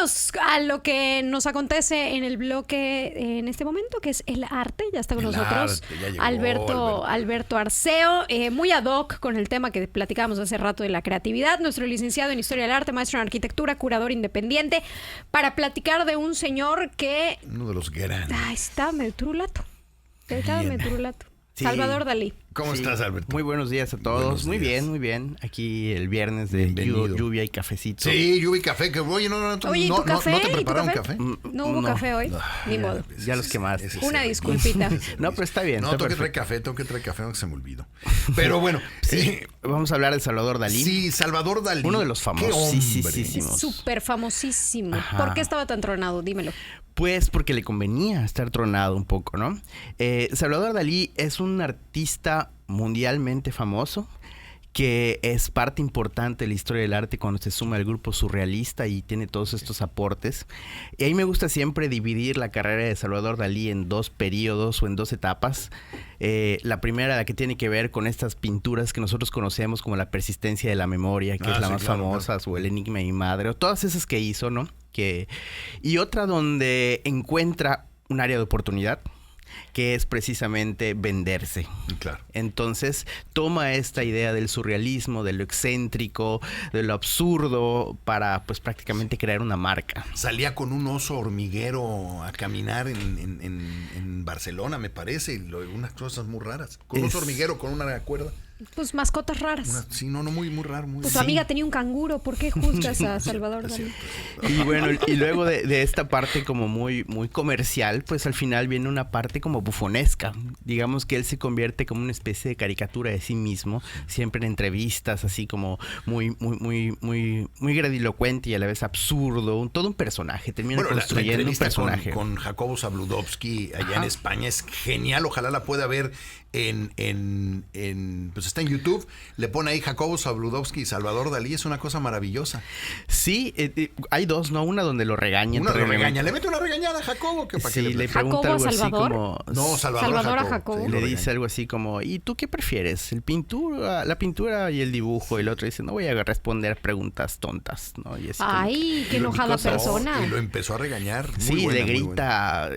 vámonos a lo que nos acontece en el bloque en este momento, que es el arte. Ya está con nosotros Alberto Arceo, muy ad hoc con el tema que platicábamos hace rato de la creatividad. Nuestro licenciado en Historia del Arte, maestro en Arquitectura, curador independiente, para platicar de un señor que... Uno de los grandes. Está medio trulato. Sí. Salvador Dalí. ¿Cómo estás, Alberto? Muy buenos días a todos. Muy bien. Aquí el viernes de lluvia y cafecito. Sí, lluvia y café. Oye, no te prepararon café. ¿No hubo café hoy? Ni modo. Ya los quemaste. Una disculpita. No, pero está bien. No, tengo que traer café, aunque se me olvidó. Pero bueno. Sí, vamos a hablar de Salvador Dalí. Sí, Salvador Dalí. Uno de los famosísimos. Súper famosísimo. Ajá. ¿Por qué estaba tan tronado? Dímelo. Pues porque le convenía estar tronado un poco, ¿no? Salvador Dalí es un artista mundialmente famoso que es parte importante de la historia del arte cuando se suma al grupo surrealista y tiene todos estos aportes. Y ahí me gusta siempre dividir la carrera de Salvador Dalí en dos periodos o en dos etapas. La primera, la que tiene que ver con estas pinturas que nosotros conocemos como la persistencia de la memoria, que es la más famosa, o el enigma de mi madre, o todas esas que hizo, ¿no? Y otra donde encuentra un área de oportunidad, que es precisamente venderse. Claro. Entonces toma esta idea del surrealismo, de lo excéntrico, de lo absurdo, para pues prácticamente crear una marca. Salía con un oso hormiguero a caminar en Barcelona, me parece, y unas cosas muy raras. Con un oso hormiguero con una cuerda. Pues mascotas raras. Muy raro. Pues tu amiga tenía un canguro. ¿Por qué juzgas a Salvador Dalí? Y bueno, y luego de esta parte como muy comercial, pues al final viene una parte como bufonesca. Digamos que él se convierte como una especie de caricatura de sí mismo, siempre en entrevistas así como muy grandilocuente y a la vez absurdo. Todo un personaje. Termina construyendo un personaje. Con Jacobo Zabludovsky allá en España es genial. Ojalá la pueda ver pues está en YouTube, le pone ahí Jacobo Zabludovsky y Salvador Dalí, es una cosa maravillosa. Sí, hay dos, ¿no? Una donde lo regaña. Le mete una regañada a Jacobo. Le pregunta algo así como... No, Salvador a Jacobo. Sí, le dice algo así como, ¿y tú qué prefieres? La pintura y el dibujo. Y el otro dice, no voy a responder preguntas tontas, ¿no? Y así ay, qué enojada persona. Y lo empezó a regañar. Sí, le grita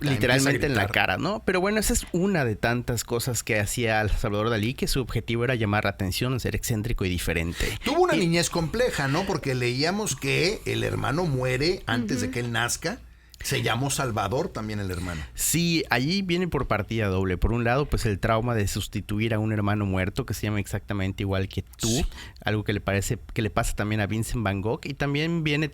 literalmente en la cara, ¿no? Pero bueno, esa es una de tantas cosas que hacía Salvador Dalí, que su objetivo era llamar la atención, ser excéntrico y diferente. Tuvo una niñez compleja, ¿no? Porque leíamos que el hermano muere antes de que él nazca. Se llamó Salvador también el hermano. Sí, allí viene por partida doble. Por un lado, pues el trauma de sustituir a un hermano muerto que se llama exactamente igual que tú, sí. Algo que le pasa también a Vincent Van Gogh, y también viene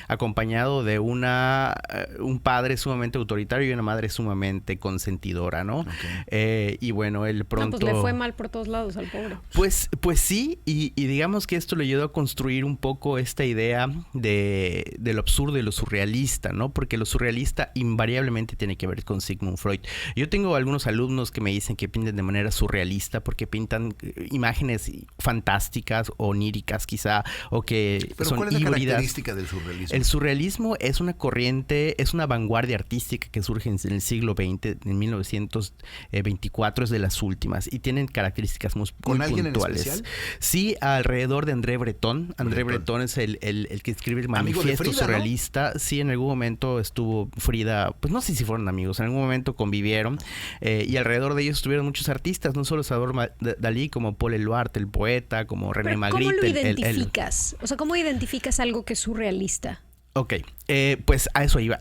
acompañado de un padre sumamente autoritario y una madre sumamente consentidora, ¿no? Okay. Y bueno, él pronto... pues le fue mal por todos lados al pobre. Pues sí, y digamos que esto le ayudó a construir un poco esta idea de lo absurdo y lo surrealista, ¿no? Porque lo surrealista invariablemente tiene que ver con Sigmund Freud. Yo tengo algunos alumnos que me dicen que pintan de manera surrealista porque pintan imágenes fantásticas o oníricas quizá, o que ¿pero son cuál es la híbridas. Característica del surrealismo? El surrealismo es una corriente, es una vanguardia artística que surge en el siglo XX, en 1924 es de las últimas, y tienen características muy puntuales. En sí, alrededor de André Breton. André Breton es el que escribe el manifiesto Frida, surrealista. ¿No? Sí, en algún momento estuvo Frida, pues no sé si fueron amigos, en algún momento convivieron, y alrededor de ellos estuvieron muchos artistas, no solo Salvador Dalí, como Paul Eluard, el poeta, como René Magritte. ¿Cómo lo identificas? O sea, ¿cómo identificas algo que es surrealista? Ok, pues a eso iba.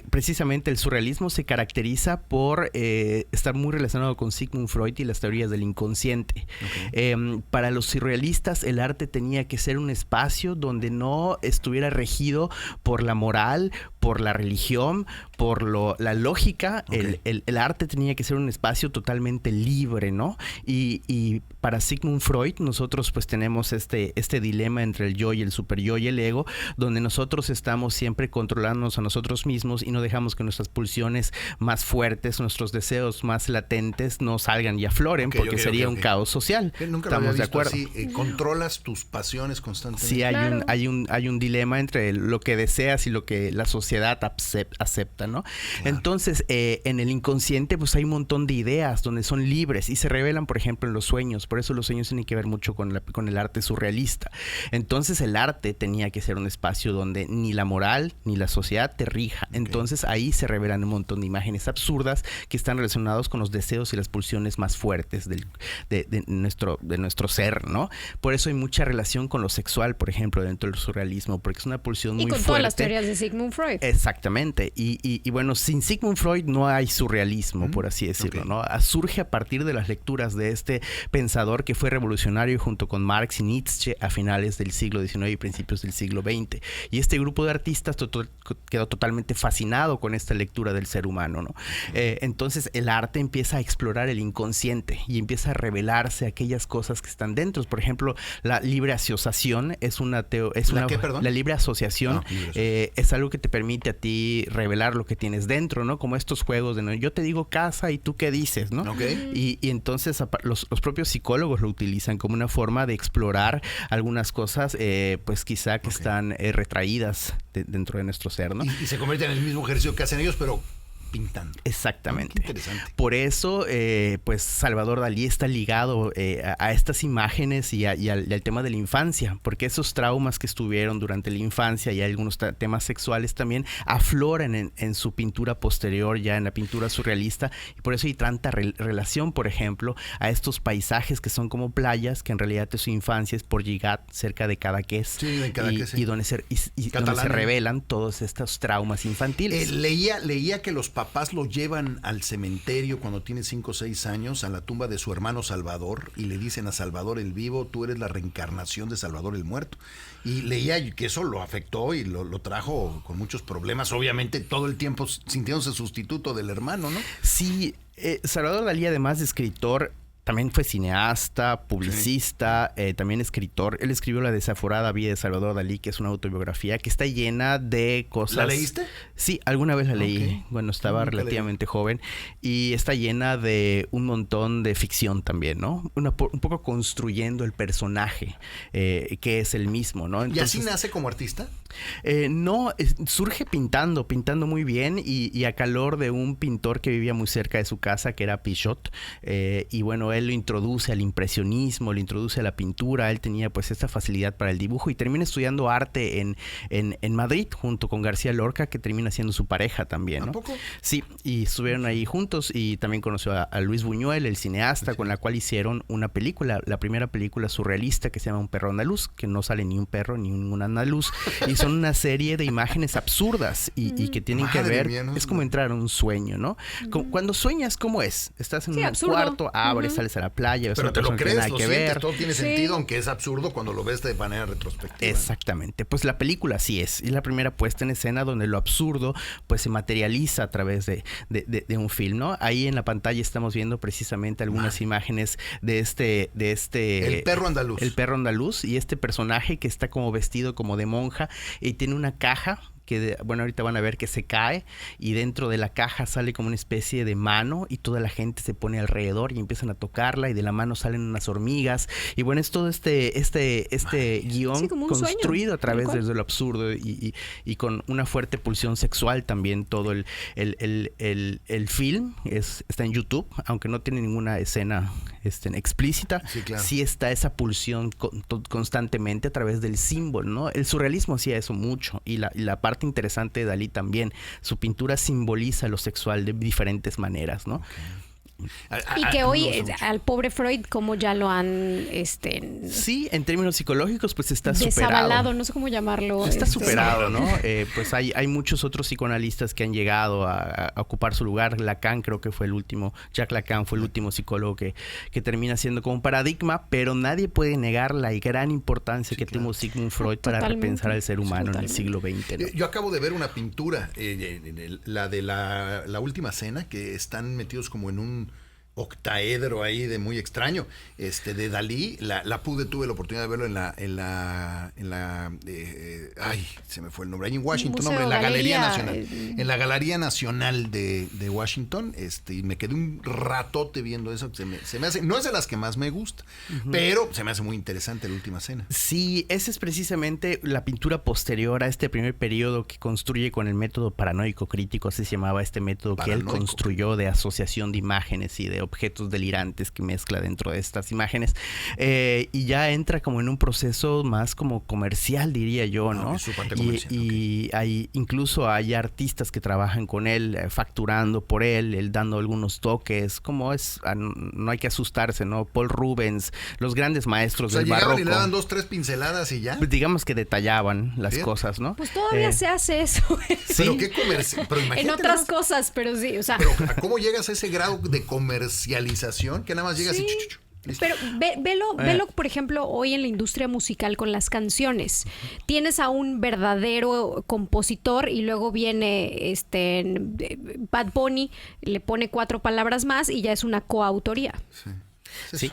Precisamente el surrealismo se caracteriza por estar muy relacionado con Sigmund Freud y las teorías del inconsciente. Okay. Para los surrealistas el arte tenía que ser un espacio donde no estuviera regido por la moral, por la religión, por la lógica. Okay. El arte tenía que ser un espacio totalmente libre, ¿no? Y para Sigmund Freud nosotros pues tenemos este dilema entre el yo y el superyo y el ego, donde nosotros estamos siempre controlándonos a nosotros mismos y no dejamos que nuestras pulsiones más fuertes, nuestros deseos más latentes no salgan y afloren, porque sería un caos social. Nunca estamos de acuerdo. Así, controlas tus pasiones constantemente. Sí, hay un dilema entre lo que deseas y lo que la sociedad sociedad acepta, ¿no? Claro. Entonces, en el inconsciente, pues hay un montón de ideas donde son libres y se revelan, por ejemplo, en los sueños. Por eso los sueños tienen que ver mucho con el arte surrealista. Entonces, el arte tenía que ser un espacio donde ni la moral ni la sociedad te rija. Okay. Entonces, ahí se revelan un montón de imágenes absurdas que están relacionados con los deseos y las pulsiones más fuertes de nuestro ser, ¿no? Por eso hay mucha relación con lo sexual, por ejemplo, dentro del surrealismo, porque es una pulsión muy fuerte. Y con todas las teorías de Sigmund Freud. Exactamente. Y bueno, sin Sigmund Freud no hay surrealismo, por así decirlo, ¿no? Surge a partir de las lecturas de este pensador que fue revolucionario junto con Marx y Nietzsche a finales del siglo XIX y principios del siglo XX. Y este grupo de artistas quedó totalmente fascinado con esta lectura del ser humano, ¿no? Entonces el arte empieza a explorar el inconsciente y empieza a revelarse aquellas cosas que están dentro. Por ejemplo, la libre asociación es una... ¿Perdón? La libre asociación es algo que te permite a ti revelar lo que tienes dentro, ¿no? Como estos juegos de, ¿no? Yo te digo casa y tú qué dices, ¿no? Okay. Y entonces los propios psicólogos lo utilizan como una forma de explorar algunas cosas, pues quizá que están retraídas dentro de nuestro ser, ¿no? Y se convierte en el mismo ejercicio que hacen ellos, pero pintando. Exactamente. Qué interesante. Por eso, pues Salvador Dalí está ligado a estas imágenes y al tema de la infancia, porque esos traumas que estuvieron durante la infancia y algunos temas sexuales también afloran en su pintura posterior, ya en la pintura surrealista, y por eso hay tanta relación, por ejemplo, a estos paisajes que son como playas, que en realidad de su infancia es por Gigat, cerca de Cadaqués, sí, de Cadaqués, sí. y donde se revelan todos estos traumas infantiles. Leía que los papás lo llevan al cementerio cuando tiene 5 o 6 años, a la tumba de su hermano Salvador, y le dicen a Salvador el vivo, tú eres la reencarnación de Salvador el muerto. Y leía que eso lo afectó y lo trajo con muchos problemas, obviamente todo el tiempo sintiéndose sustituto del hermano, ¿no? Sí, Salvador Dalí, además de escritor, también fue cineasta, publicista, también escritor. Él escribió La desaforada vida de Salvador Dalí, que es una autobiografía que está llena de cosas... ¿La leíste? Sí, alguna vez la leí. Bueno, estaba relativamente joven. Y está llena de un montón de ficción también, ¿no? Un poco construyendo el personaje, que es el mismo, ¿no? Entonces, ¿y así nace como artista? No, surge pintando muy bien y a calor de un pintor que vivía muy cerca de su casa, que era Pichot. Y bueno, él lo introduce al impresionismo, lo introduce a la pintura. Él tenía pues esta facilidad para el dibujo y termina estudiando arte en Madrid junto con García Lorca, que termina siendo su pareja también, ¿no? ¿A poco? Sí, y estuvieron ahí juntos y también conoció a Luis Buñuel, el cineasta, con la cual hicieron una película, la primera película surrealista que se llama Un perro andaluz, que no sale ni un perro ni un andaluz, y son una serie de imágenes absurdas y que tienen que ver, mía, ¿no? Es como entrar a un sueño, ¿no? Cuando sueñas, ¿cómo es? Estás en un absurdo. Cuarto, abres, sales a la playa, ves pero te lo crees, lo sientes, todo tiene sí. sentido, aunque es absurdo cuando lo ves de manera retrospectiva. Exactamente, pues la película así es la primera puesta en escena donde lo absurdo pues se materializa a través de un film, ¿no? Ahí en la pantalla estamos viendo precisamente algunas imágenes de este El perro andaluz. El perro andaluz y este personaje que está como vestido como de monja y tiene una caja que, bueno, ahorita van a ver que se cae y dentro de la caja sale como una especie de mano y toda la gente se pone alrededor y empiezan a tocarla y de la mano salen unas hormigas y bueno, es todo este guión sí, construido sueño, a través desde lo absurdo y con una fuerte pulsión sexual también. Todo el film está en YouTube, aunque no tiene ninguna escena explícita. Sí, claro. Sí está esa pulsión constantemente a través del símbolo, ¿no? El surrealismo hacía eso mucho y la parte interesante de Dalí también. Su pintura simboliza lo sexual de diferentes maneras, ¿no? Y que hoy al pobre Freud, como ya lo han sí, en términos psicológicos pues está desavalado, superado. no sé cómo llamarlo. Está superado, ¿no? Pues hay muchos otros psicoanalistas que han llegado a ocupar su lugar. Lacan creo que fue el último, Jacques Lacan fue el último psicólogo que termina siendo como un paradigma, pero nadie puede negar la gran importancia que tuvo Sigmund Freud para repensar al ser humano en el siglo XX, ¿no? Yo acabo de ver una pintura, la de la última cena, que están metidos como en octaedro ahí de muy extraño, de Dalí. Tuve la oportunidad de verlo ay, se me fue el nombre, ahí en Washington, en la Galería Nacional, en la Galería Nacional de Washington, y me quedé un ratote viendo eso, que se me hace, no es de las que más me gusta, pero se me hace muy interesante La Última Cena. Sí, esa es precisamente la pintura posterior a este primer periodo que construye con el método paranoico crítico, así se llamaba este método que él construyó de asociación de imágenes y de objetos delirantes que mezcla dentro de estas imágenes, y ya entra como en un proceso más como comercial, diría yo, ¿no? Y incluso hay artistas que trabajan con él, facturando por él dando algunos toques, como es, no hay que asustarse, ¿no? Paul Rubens, los grandes maestros del barroco. Y le daban 2-3 pinceladas y ya. Pues digamos que detallaban las cosas, ¿no? Pues todavía se hace eso. Sí. Pero qué comercial. En otras cosas, pero sí, o sea. Pero ¿cómo llegas a ese grado de comercialización que nada más llegas y listo? Pero velo, por ejemplo, hoy en la industria musical con las canciones. Tienes a un verdadero compositor y luego viene Bad Bunny, le pone 4 palabras más y ya es una coautoría. Sí.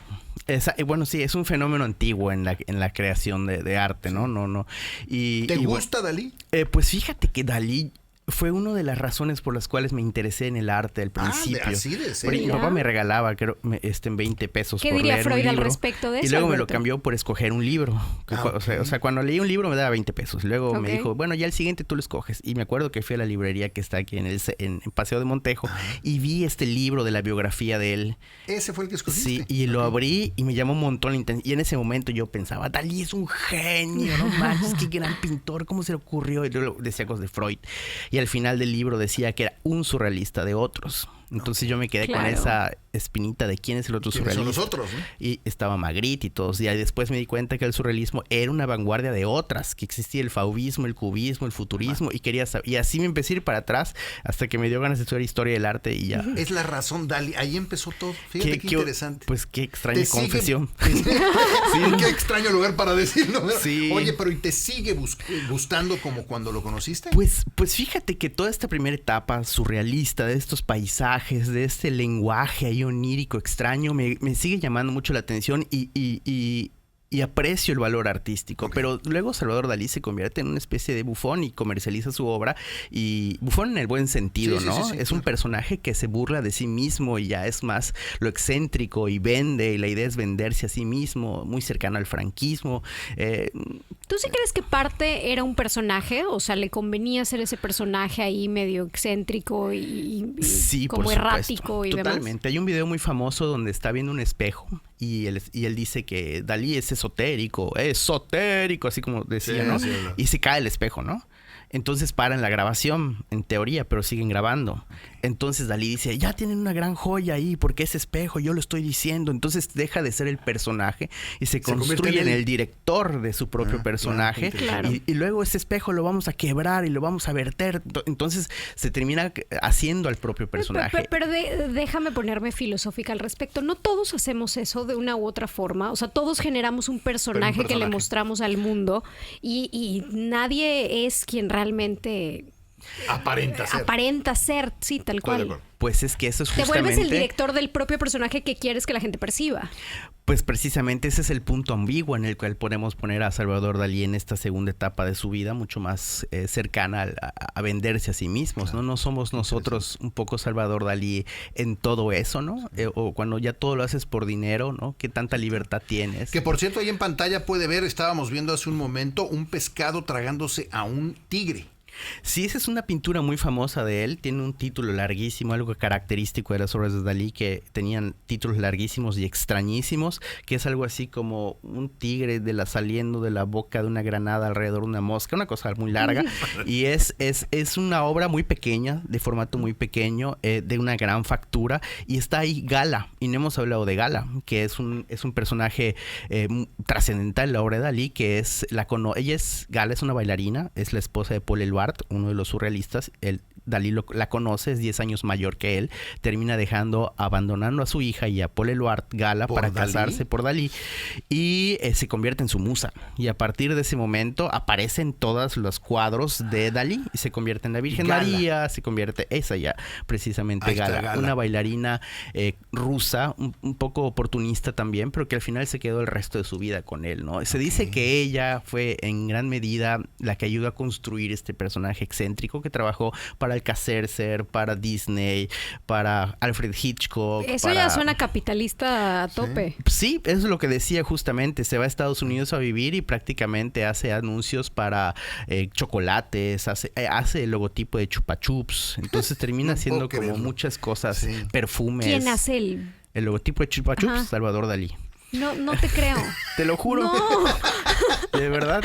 Bueno, sí, es un fenómeno antiguo en la creación de arte, ¿no? ¿Te gusta Dalí? Pues fíjate que Dalí fue una de las razones por las cuales me interesé en el arte al principio. Así de serio. Mi papá me regalaba, creo, 20 pesos ¿Qué por diría leer Freud un libro, al respecto de eso? Y luego Alberto? me lo cambió por escoger un libro. O sea, cuando leí un libro me daba 20 pesos. Luego me dijo, bueno, ya el siguiente tú lo escoges. Y me acuerdo que fui a la librería que está aquí en Paseo de Montejo y vi este libro de la biografía de él. ¿Ese fue el que escogiste? Sí, y lo abrí y me llamó un montón. Y en ese momento yo pensaba, Dalí es un genio, no manches, qué gran pintor, ¿cómo se le ocurrió? Y luego decía cosas de Freud. Y al final del libro decía que era un surrealista de otros. Entonces yo me quedé con esa espinita de quién es el otro surrealista. Son los otros, ¿no? Y estaba Magritte y todos. Y después me di cuenta que el surrealismo era una vanguardia de otras, que existía el fauvismo, el cubismo, el futurismo, y quería saber. Y así me empecé a ir para atrás hasta que me dio ganas de estudiar historia del arte y ya. Es la razón, Dalí. Ahí empezó todo. Fíjate qué interesante. Pues qué extraña confesión. Sí, qué extraño lugar para decirlo, ¿verdad? Sí. Oye, pero ¿y te sigue gustando como cuando lo conociste? Pues fíjate que toda esta primera etapa surrealista de estos paisajes, de este lenguaje ahí onírico extraño, me sigue llamando mucho la atención y aprecio el valor artístico. Pero luego Salvador Dalí se convierte en una especie de bufón y comercializa su obra. Y bufón en el buen sentido, ¿no? Sí, es un personaje que se burla de sí mismo y ya es más lo excéntrico y vende. Y la idea es venderse a sí mismo, muy cercano al franquismo. ¿Tú sí crees que parte era un personaje? O sea, ¿le convenía ser ese personaje ahí medio excéntrico y como errático y demás? Totalmente. Hay un video muy famoso donde está viendo un espejo y él dice que Dalí es esotérico, así como decía, ¿no? Sí, y se cae el espejo, ¿no? Entonces paran la grabación, en teoría, pero siguen grabando. Entonces Dalí dice, ya tienen una gran joya ahí, porque ese espejo, yo lo estoy diciendo. Entonces deja de ser el personaje y se construye en el director de su propio personaje. Claro. Y luego ese espejo lo vamos a quebrar y lo vamos a verter. Entonces se termina haciendo al propio personaje. Pero déjame ponerme filosófica al respecto. No todos hacemos eso de una u otra forma. O sea, todos generamos un personaje que le mostramos al mundo y nadie es quien realmente aparenta ser, sí, tal cual. Pues es que eso es justamente... Te vuelves el director del propio personaje que quieres que la gente perciba. Pues precisamente ese es el punto ambiguo en el cual podemos poner a Salvador Dalí en esta segunda etapa de su vida, mucho más cercana a venderse a sí mismos, ¿no? No somos nosotros un poco Salvador Dalí en todo eso, ¿no? O cuando ya todo lo haces por dinero, ¿no? ¿Qué tanta libertad tienes? Que por cierto, ahí en pantalla puede ver, estábamos viendo hace un momento, un pescado tragándose a un tigre. Sí, esa es una pintura muy famosa de él. Tiene un título larguísimo, algo característico de las obras de Dalí, que tenían títulos larguísimos y extrañísimos, que es algo así como un tigre saliendo de la boca de una granada alrededor de una mosca, una cosa muy larga. Y es una obra muy pequeña, de formato muy pequeño, de una gran factura. Y está ahí Gala, y no hemos hablado de Gala, que es un personaje trascendental en la obra de Dalí, que es ella es Gala, es una bailarina, es la esposa de Paul Eluard, Eluard, uno de los surrealistas. Dalí la conoce, es 10 años mayor que él, termina abandonando a su hija y a Paul Eluard Gala para casarse por Dalí, y se convierte en su musa. Y a partir de ese momento aparecen todos los cuadros de Dalí y se convierte en la Virgen María, se convierte, esa ya precisamente Gala, una bailarina rusa, un poco oportunista también, pero que al final se quedó el resto de su vida con él, ¿no? Se dice que ella fue en gran medida la que ayudó a construir este personaje excéntrico que trabajó para Alcacercer, para Disney, para Alfred Hitchcock. Eso ya suena capitalista a tope. Sí, eso es lo que decía justamente. Se va a Estados Unidos a vivir y prácticamente hace anuncios para chocolates, hace el logotipo de Chupa Chups. Entonces termina haciendo como muchas cosas, perfumes. ¿Quién hace el logotipo de Chupa Chups? Salvador Dalí. No te creo. Te lo juro. No. De verdad.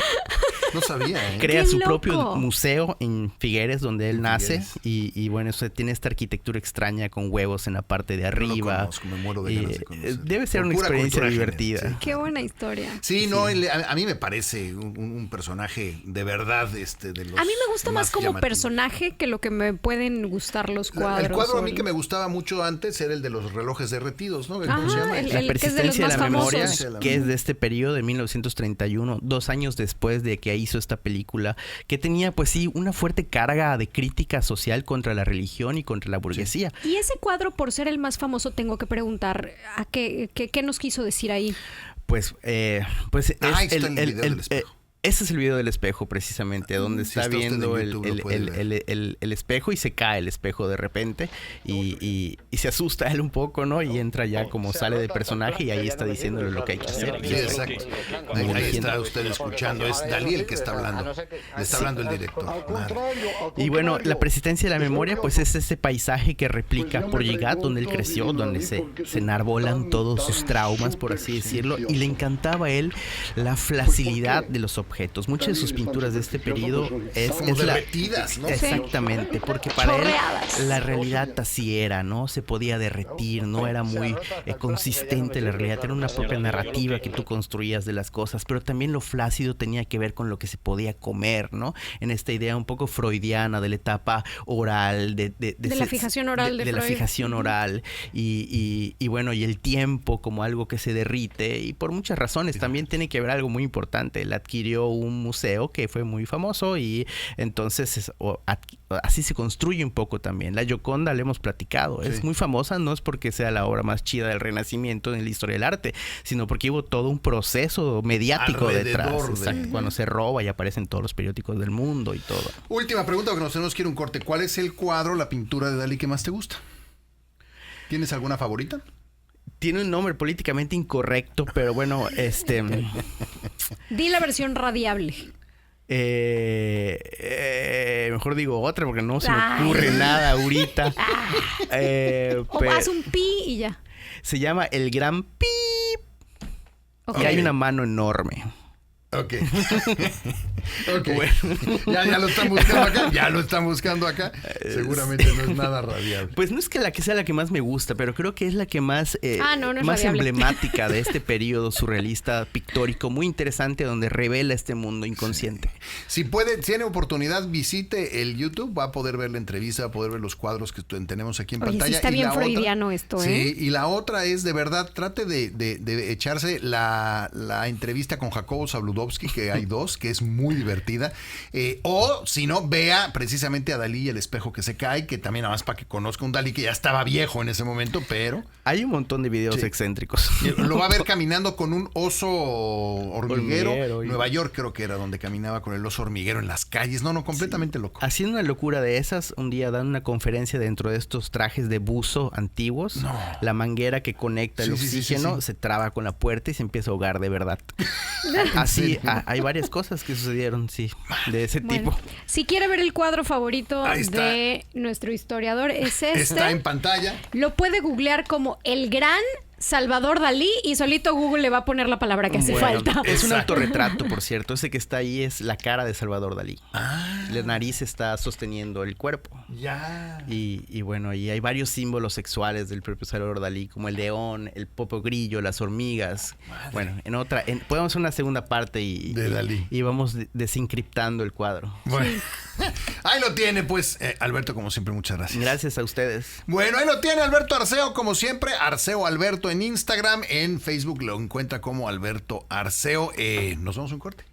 No sabía, ¿eh? Crea su propio museo en Figueres, donde él nace. Y bueno, tiene esta arquitectura extraña con huevos en la parte de arriba. No lo conozco, me muero de ganas de conocer. Debe ser una experiencia divertida. Sí. Qué buena historia. Sí, no, a mí me parece un personaje de verdad de los a mí me gusta más como personaje que lo que me pueden gustar los cuadros. El cuadro a mí que me gustaba mucho antes era el de los relojes derretidos, ¿no? ¿Cómo se llama? La persistencia de la memoria, que es de este periodo de 1931, 2 años después de que hizo esta película, que tenía pues sí una fuerte carga de crítica social contra la religión y contra la burguesía. Y ese cuadro, por ser el más famoso, tengo que preguntar, ¿a qué nos quiso decir ahí? Pues es está en el video del espejo. Ese es el video del espejo, precisamente, donde está viendo el espejo y se cae el espejo de repente y se asusta él un poco, ¿no? Y entra ya como sale de personaje y ahí está diciéndole lo que hay que hacer. Sí, exacto. Ahí está usted escuchando. Es Dalí el que está hablando. Le está hablando el director. Madre. Y bueno, la persistencia de la memoria, pues es ese paisaje que replica Porligat, donde él creció, donde se enarbolan todos sus traumas, por así decirlo. Y le encantaba a él la facilidad de los objetos. Muchas de sus pinturas de este periodo es derretidas, ¿no? Exactamente, porque para él la realidad así era, ¿no? Se podía derretir, no era muy consistente la realidad, era una propia narrativa que tú construías de las cosas, pero también lo flácido tenía que ver con lo que se podía comer, ¿no? En esta idea un poco freudiana de la etapa oral, de la fijación oral de la fijación oral y bueno, y el tiempo como algo que se derrite, y por muchas razones también tiene que ver algo muy importante. Él adquirió un museo que fue muy famoso y entonces así se construye un poco también. La Gioconda, le hemos platicado, es muy famosa, no es porque sea la obra más chida del Renacimiento en la historia del arte, sino porque hubo todo un proceso mediático detrás. Cuando se roba y aparecen todos los periódicos del mundo y todo. Última pregunta, porque nos tenemos que ir un corte. ¿Cuál es el cuadro, la pintura de Dalí que más te gusta? ¿Tienes alguna favorita? Tiene un nombre políticamente incorrecto, pero bueno, Di la versión radiable. Mejor digo otra porque no se me ocurre nada ahorita. O haz un pi y ya. Se llama El Gran Pi. Okay. Y hay una mano enorme. Ok. Bueno. Ya lo están buscando acá. Ya lo están buscando acá. Seguramente no es nada radiable. Pues no es que sea la que más me gusta, pero creo que es la que más, más emblemática de este periodo surrealista pictórico, muy interesante, donde revela este mundo inconsciente. Si tiene oportunidad, visite el YouTube, va a poder ver la entrevista, va a poder ver los cuadros que tenemos aquí en pantalla. Sí está bien freudiano esto, ¿eh? Sí, y la otra es, de verdad, trate de echarse la entrevista con Jacobo Zabludovsky, que hay dos, que es muy divertida. O, si no, vea precisamente a Dalí y el espejo que se cae, que también, nada más para que conozca un Dalí que ya estaba viejo en ese momento, pero... Hay un montón de videos excéntricos. Lo va a ver caminando con un oso hormiguero. Nueva York creo que era donde caminaba con el oso hormiguero en las calles. No, completamente loco. Haciendo una locura de esas, un día dan una conferencia dentro de estos trajes de buzo antiguos. No. La manguera que conecta el oxígeno se traba con la puerta y se empieza a ahogar de verdad. Así, hay varias cosas que sucedieron, de ese tipo. Si quiere ver el cuadro favorito de nuestro historiador, es este. Está en pantalla. Lo puede googlear como El Gran Salvador Dalí y solito Google le va a poner la palabra que hace falta. Es un autorretrato, por cierto. Ese que está ahí es la cara de Salvador Dalí. La nariz está sosteniendo el cuerpo. Ya. Y bueno, y hay varios símbolos sexuales del propio Salvador Dalí, como el león, el popo grillo, las hormigas. Madre. Bueno, podemos hacer una segunda parte de Dalí. Y vamos desencriptando el cuadro. Bueno. Sí. Ahí lo tiene, pues, Alberto, como siempre, muchas gracias. Gracias a ustedes. Bueno, ahí lo tiene Alberto Arceo, como siempre, Arceo Alberto en Instagram, en Facebook lo encuentra como Alberto Arceo. Nos vamos a un corte.